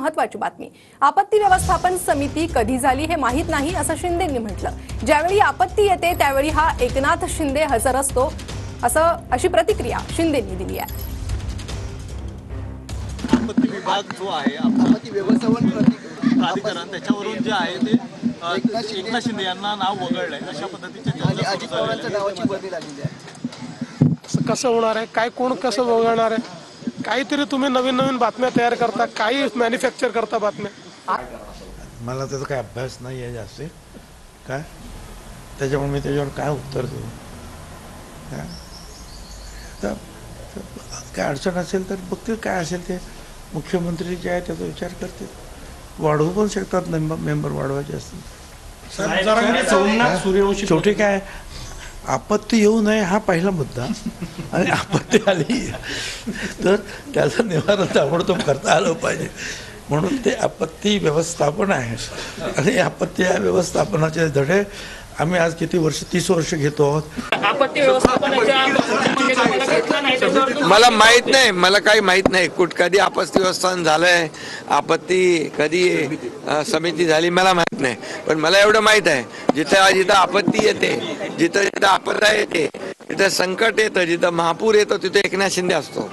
महत्त्वाची बातमी। आपत्ती व्यवस्थापन समिती कधी झाली हे माहीत नाही असं शिंदेंनी म्हटलं। ज्यावेळी आपत्ती येते त्यावेळी हा एकनाथ शिंदे हजर असतो अशी प्रतिक्रिया शिंदेंनी दिली आहे। आपत्ती विभाग जो आहे आपत्ती व्यवस्थापन प्राधिकरण त्याच्यावरून जे आहे ते एकनाथ शिंदे यांना नाव वगळलंय अशा पद्धतीचे अजित पवारांच्या नावाची बदली लागली आहे। कसं होणार आहे, काय कोण कसं वगळणार आहे, काहीतरी तुम्ही नवीन नवीन बातम्या तयार करता, काही मॅन्युफॅक्चर करता बातम्या। मला त्याचा काय अभ्यास नाही आहे जास्त काय, त्याच्यामुळे मी त्याच्यावर काय उत्तर देऊ काय। तर काय अडचण असेल तर बघतील, काय असेल ते मुख्यमंत्री जे आहे त्याचा विचार करतील, वाढवू पण शकतात मेंबर वाढवायचे असतील। शेवटी काय आपत्ती येऊ नये हा पहिला मुद्दा, आणि आपत्ती आली तर त्याचं निवारण ताबडतोब करता आलं पाहिजे, म्हणून ते आपत्ती व्यवस्थापन आहे। आणि आपत्ती व्यवस्थापनाचे धडे आम्ही आज किती वर्ष 30 वर्ष घेतो आहोत। आपत्ती व्यवस्थापनाच्या मला माहित नाही, मला काही माहित नाही कधी आपत्ती व्यवस्थापन झालंय, आपत्ती कधी समिती झाली मला माहित नाही। पण मला एवढं माहित आहे, जिथं आपत्ती येते, जिथं आपदा येते, जिथं संकट येतं, जिथं महापूर येतो तिथे एकनाथ शिंदे असतो।